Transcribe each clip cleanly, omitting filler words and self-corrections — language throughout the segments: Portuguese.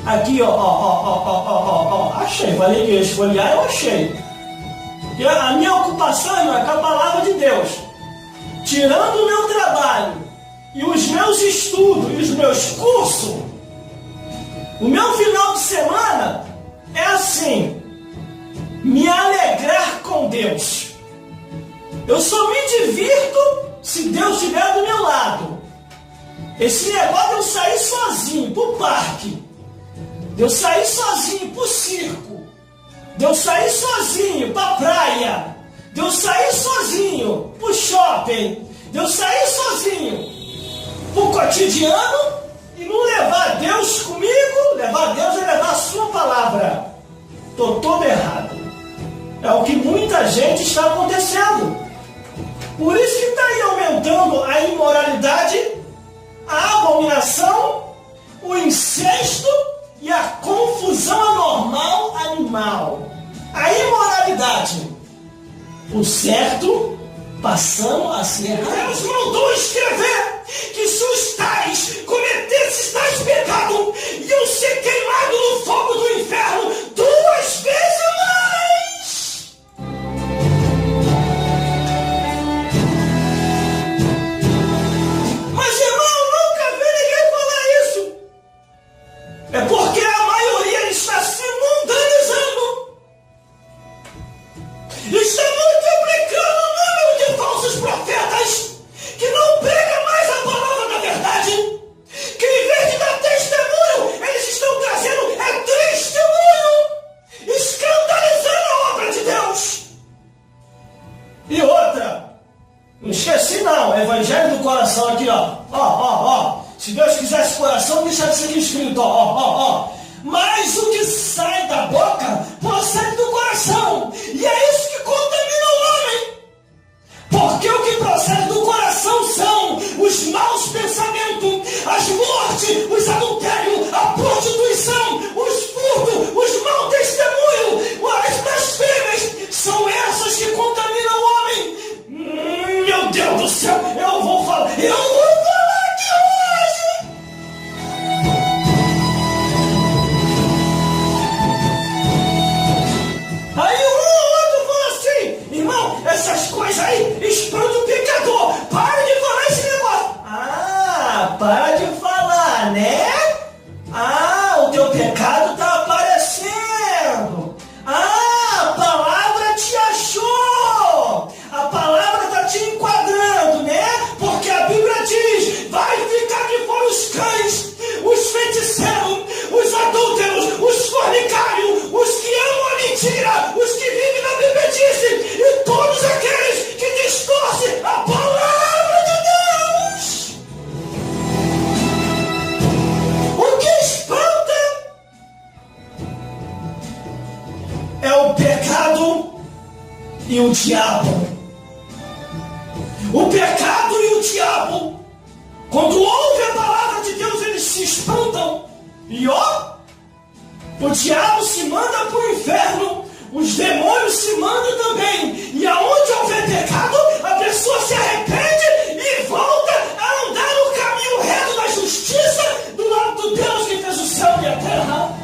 Aqui, achei. Falei que ia esfoliar, eu achei. E a minha ocupação, irmão, é com a palavra de Deus. Tirando o meu trabalho e os meus estudos e os meus cursos, o meu final de semana é assim: me alegrar com Deus. Eu só me divirto se Deus estiver do meu lado. Esse negócio de eu sair sozinho pro parque, de eu sair sozinho pro circo, de eu sair sozinho pra praia, de eu sair sozinho pro shopping, de eu sair sozinho pro cotidiano e não levar Deus comigo, levar Deus é levar a sua palavra. Estou todo errado. É o que muita gente está acontecendo. Por isso que está aí aumentando a imoralidade, a abominação, o incesto e a confusão anormal animal. A imoralidade. O certo passando a ser errado. Deus mandou escrever que se os tais cometessem tais pecados, iam ser queimados no fogo do inferno 2 vezes mais. Mas, irmão, nunca vi ninguém falar isso. É porque a maioria está se mundanizando. Está multiplicando o número de falsos profetas que não pregam mais a palavra da verdade, que em vez de dar testemunho, eles estão trazendo testemunho, escandalizando a obra de Deus. E outra, não esqueci não, Evangelho do Coração aqui, ó. Se Deus quisesse coração, deixa isso aqui escrito, ó. Mas o que sai da boca procede do coração, e é isso que contamina o homem. Porque o que procede do coração são os maus pensamentos, as mortes, os adultérios, a prostituição, os furtos, os maus testemunhos, as blasfêmias. São essas que contaminam o homem. Meu Deus do céu, eu vou falar aqui hoje. Aí outro fala assim: irmão, essas coisas aí expandem o pecador. Para de falar esse negócio. Para de falar, né? O teu pecado está aparecendo. A palavra te achou. A palavra está te enquadrando, né? Porque a Bíblia diz: vai ficar de fora os cães, os feiticeiros, os adúlteros, os fornicários, os que amam a mentira, os que vivem na bebedice e todos aqueles que distorcem a palavra de Deus. O que espanta é o pecado e o diabo. O pecado e o diabo, quando ouvem a palavra de Deus, eles se espantam. E o diabo se manda para o inferno, os demônios se mandam também. E aonde houver pecado, a pessoa se arrepende e volta a andar no caminho reto da justiça, do lado do Deus que fez o céu e a terra.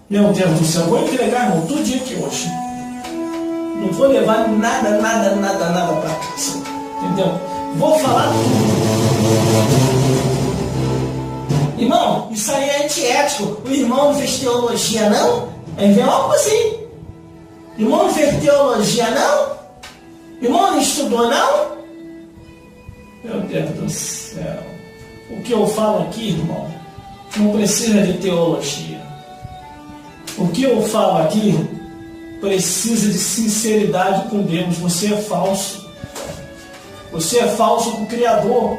Meu Deus do céu, vou entregar, irmão, tudo dia aqui hoje. Não vou levar nada para casa. Entendeu? Vou falar tudo. Irmão, isso aí é antiético. O irmão não fez teologia, não? Vem algo assim. Irmão não fez teologia, não? Irmão não estudou, não? Meu Deus do céu. O que eu falo aqui, irmão, não precisa de teologia. O que eu falo aqui precisa de sinceridade com Deus. Você é falso. Você é falso com o Criador.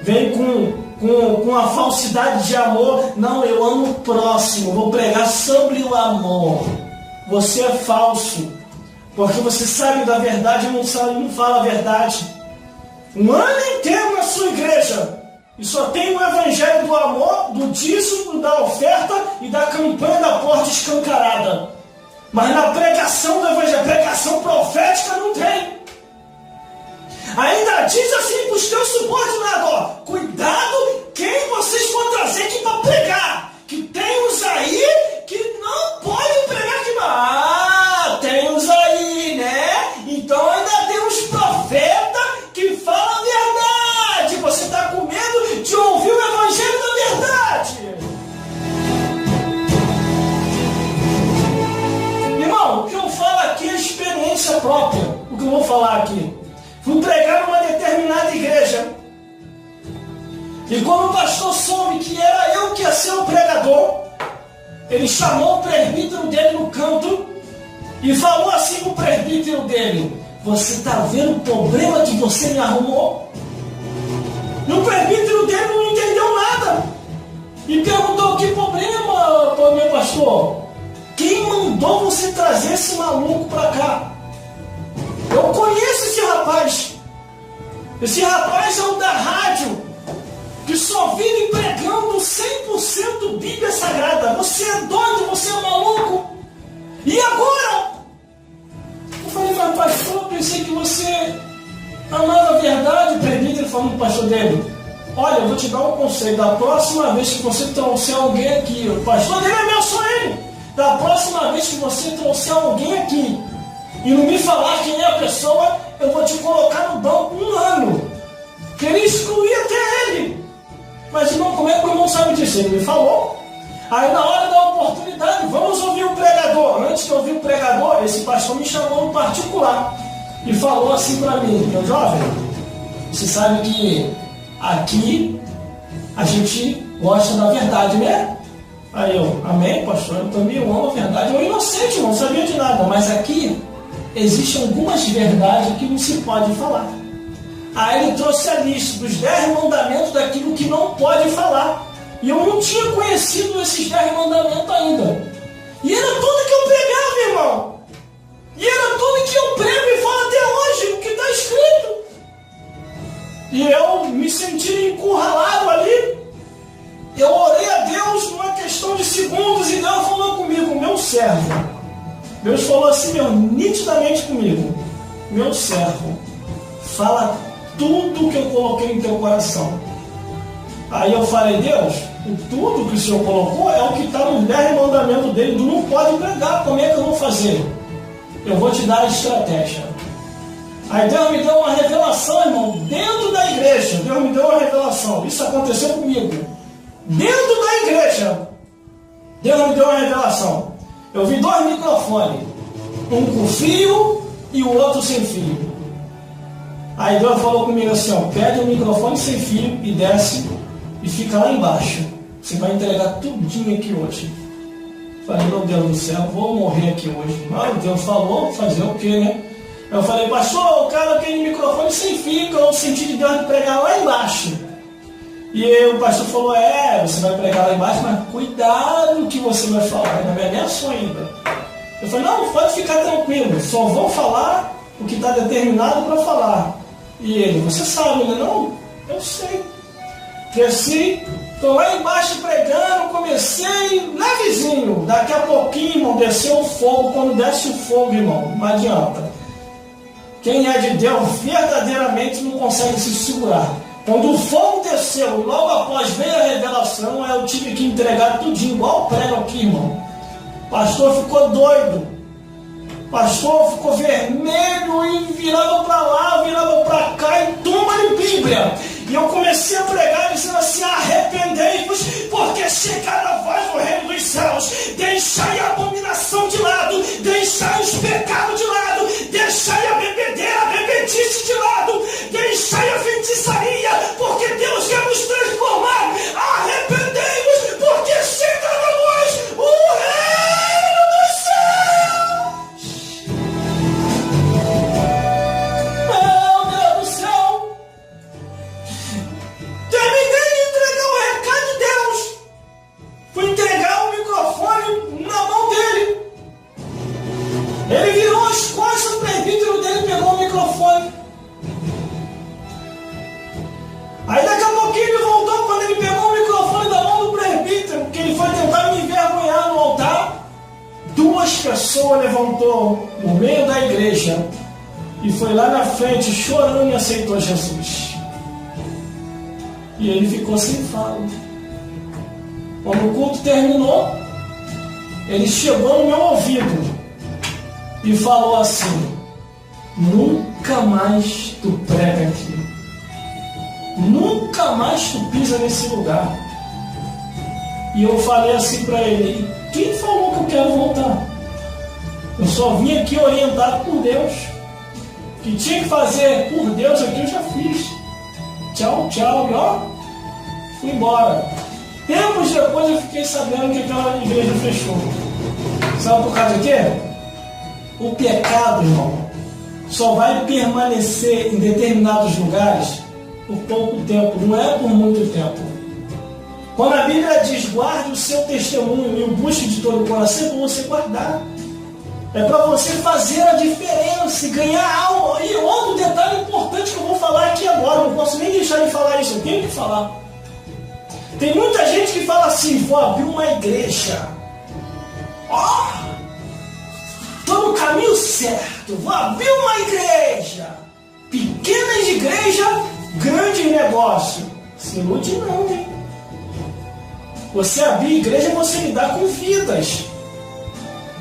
Vem com a falsidade de amor. Não, eu amo o próximo. Vou pregar sobre o amor. Você é falso. Porque você sabe da verdade e não fala a verdade. Um ano inteiro na sua igreja. E só tem o evangelho do amor, do dízimo, da oferta e da campanha da porta escancarada. Mas na pregação do evangelho, pregação profética não tem. Ainda diz assim para os teus subordinados: cuidado quem vocês vão trazer aqui para pregar Ele chamou o presbítero dele no canto e falou assim com o presbítero dele: você está vendo o problema que você me arrumou? E o presbítero dele não entendeu nada e perguntou: que problema, meu pastor? Quem mandou você trazer esse maluco para cá? Eu conheço esse rapaz. Esse rapaz é o da rádio, que só vive pregando 100% Bíblia Sagrada. Você é doido, você é maluco. E agora? Eu falei: mas pastor, eu pensei que você amava a verdade. O presbítero falou para o pastor dele: olha, eu vou te dar um conselho. Da próxima vez que você trouxer alguém aqui, o pastor dele ameaçou ele: da próxima vez que você trouxer alguém aqui e não me falar quem é a pessoa, eu vou te colocar no banco 1 ano. Queria excluir até ele. Mas irmão, como é que o irmão sabe disso? Ele me falou. Aí na hora da oportunidade, vamos ouvir o pregador. Antes de ouvir o pregador, esse pastor me chamou no particular e falou assim para mim: meu jovem, você sabe que aqui a gente gosta da verdade, né? Aí eu: amém, pastor, eu também amo a verdade. Eu inocente, não sabia de nada, mas aqui existem algumas verdades que não se pode falar. Aí ele trouxe a lista dos 10 mandamentos daquilo que não pode falar. E eu não tinha conhecido esses 10 mandamentos ainda. E era tudo que eu pregava, irmão. E era tudo que eu prego e falo até hoje, o que está escrito. E eu me senti encurralado ali. Eu orei a Deus numa questão de segundos e Deus falou comigo: meu servo. Deus falou assim, nitidamente comigo: meu servo, fala tudo que eu coloquei em teu coração. Aí eu falei: Deus, tudo que o Senhor colocou é o que está nos 10 mandamentos dele. Tu não pode pregar, como é que eu vou fazer? Eu vou te dar a estratégia. Aí Deus me deu uma revelação, irmão, dentro da igreja. Deus me deu uma revelação. Isso aconteceu comigo. Dentro da igreja, Deus me deu uma revelação. Eu vi 2 microfones, um com fio e o outro sem fio. Aí Deus falou comigo assim: ó, pede um microfone sem fio e desce e fica lá embaixo. Você vai entregar tudinho aqui hoje. Falei: meu Deus do céu, vou morrer aqui hoje. Mas Deus falou, fazer o quê, né? Eu falei: pastor, o cara tem microfone sem fio, que eu senti de Deus de pregar lá embaixo. E o pastor falou: você vai pregar lá embaixo, mas cuidado o que você vai falar. Não me ameaçou ainda. Eu falei: não, pode ficar tranquilo, só vou falar o que está determinado para falar. E ele: você sabe, né? Não, eu sei. Desci, estou lá embaixo pregando, comecei levezinho. Daqui a pouquinho, irmão, desceu o fogo. Quando desce o fogo, irmão, não adianta. Quem é de Deus verdadeiramente não consegue se segurar. Quando o fogo desceu, logo após veio a revelação, eu tive que entregar tudinho, igual o prego aqui, irmão. O pastor ficou doido. O pastor ficou vermelho e virava para lá, virava para cá e toma-lhe Bíblia. E eu comecei a pregar dizendo assim: arrependei-vos, porque chegada a vós no reino dos céus. Deixai a abominação de lado, deixai os pecados de lado, deixai a bebedeira, a bebedice de lado, deixai a feitiçaria, porque Deus quer nos transformar. Arrependei-vos, porque chega a vós o reino dos céus. Meu Deus do céu! Terminei de entregar o recado de Deus. Fui entregar o microfone na mão dele. Ele virou as costas, o presbítero dele pegou o microfone. Aí daqui a pouquinho ele voltou. Quando ele pegou o microfone da mão do presbítero, que ele foi tentar me envergonhar no altar, 2 pessoas levantou no meio da igreja e foi lá na frente chorando e aceitou Jesus. E ele ficou sem fala. Quando o culto terminou, ele chegou no meu ouvido e falou assim: nunca mais tu prega aqui. Nunca mais tu pisa nesse lugar. E eu falei assim para ele: quem falou que eu quero voltar? Eu só vim aqui orientado por Deus. O que tinha que fazer por Deus aqui eu já fiz. Tchau, tchau, e ó, fui embora. Tempos depois depois eu fiquei sabendo que aquela igreja fechou. Sabe por causa de quê? O pecado, irmão, só vai permanecer em determinados lugares por pouco tempo, não é por muito tempo. Quando a Bíblia diz guarde o seu testemunho e o busque de todo o coração, é para você guardar. É para você fazer a diferença e ganhar alma. E outro detalhe importante que eu vou falar aqui agora, não posso nem deixar de falar isso, eu tenho que falar. Tem muita gente que fala assim, vou abrir uma igreja. Estou no caminho certo, vou abrir uma igreja. Pequenas igrejas, grande negócio. Se ilude não, hein? Você abrir igreja é você lidar com vidas.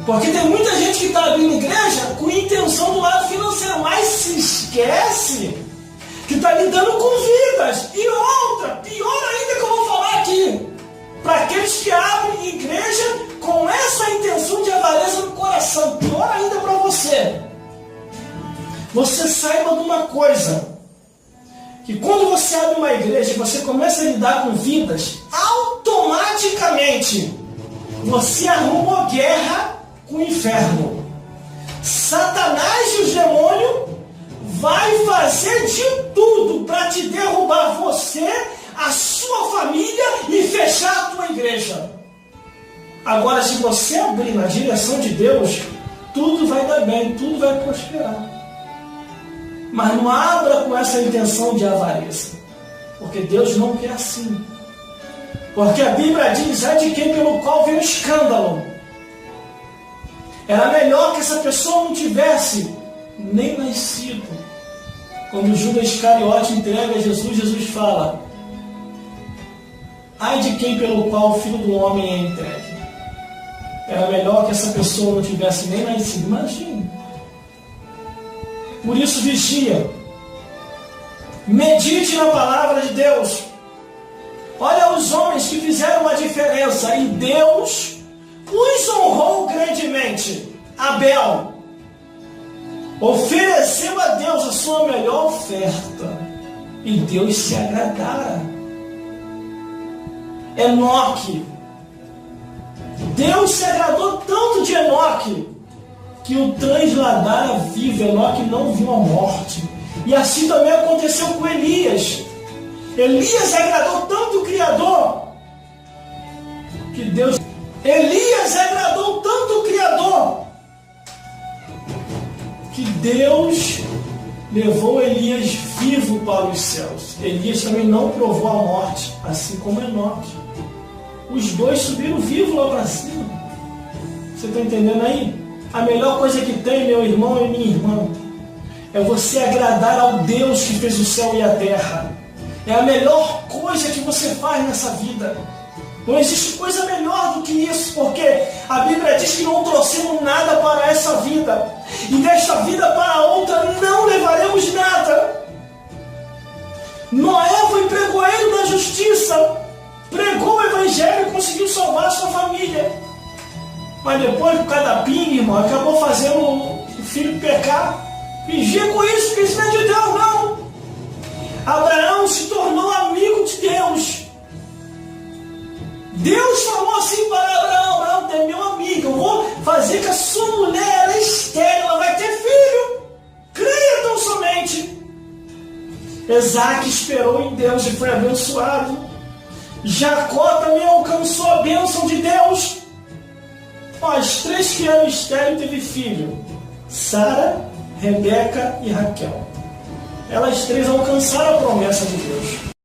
Porque tem muita gente que está abrindo igreja com intenção do lado financeiro, mas se esquece que está lidando com vidas. E outra, pior ainda que eu vou falar aqui, para aqueles que abrem igreja com essa intenção de avareza no coração, pior ainda para você. Você saiba de uma coisa, que quando você abre uma igreja e você começa a lidar com vidas, automaticamente você arrumou guerra com o inferno. Satanás e os demônios vai fazer de tudo para te derrubar você, a sua família e fechar a tua igreja. Agora, se você abrir na direção de Deus, tudo vai dar bem, tudo vai prosperar. Mas não abra com essa intenção de avareza, porque Deus não quer assim. Porque a Bíblia diz, é de quem pelo qual veio o escândalo. Era melhor que essa pessoa não tivesse nem nascido. Quando Judas Iscariote entrega a Jesus, Jesus fala, ai de quem pelo qual o Filho do Homem é entregue. Era melhor que essa pessoa não tivesse nem nascido. Imagina. Por isso vigia. Medite na palavra de Deus. Olha os homens que fizeram uma diferença e Deus os honrou grandemente. Abel ofereceu a Deus a sua melhor oferta e Deus se agradara. Enoque, Deus se agradou tanto de Enoque que o transladara vivo. Enoque não viu a morte. E assim também aconteceu com Elias. Elias agradou tanto o Criador que Deus... Elias agradou tanto o Criador que Deus levou Elias vivo para os céus. Elias também não provou a morte, assim como Enoque. Os dois subiram vivos lá para cima. Você está entendendo aí? A melhor coisa que tem, meu irmão e minha irmã, é você agradar ao Deus que fez o céu e a terra. É a melhor coisa que você faz nessa vida. Não existe coisa melhor do que isso, porque a Bíblia diz que não trouxemos nada para essa vida, e desta vida para a outra não levaremos nada. Noé foi pregoeiro da justiça, pregou o evangelho e conseguiu salvar a sua família. Mas depois, por causa da pinga, irmão, acabou fazendo o filho pecar. Vigia com isso, porque isso não é de Deus, não. Abraão se tornou amigo de Deus. Deus falou assim para Abraão, Abraão, tu é meu amigo, eu vou fazer que a sua mulher, ela é estéril, ela vai ter filho. Creia tão somente. Isaac esperou em Deus e foi abençoado. Jacó também alcançou a bênção de Deus. As 3 que eram estéril teve filho. Sara, Rebeca e Raquel. Elas 3 alcançaram a promessa de Deus.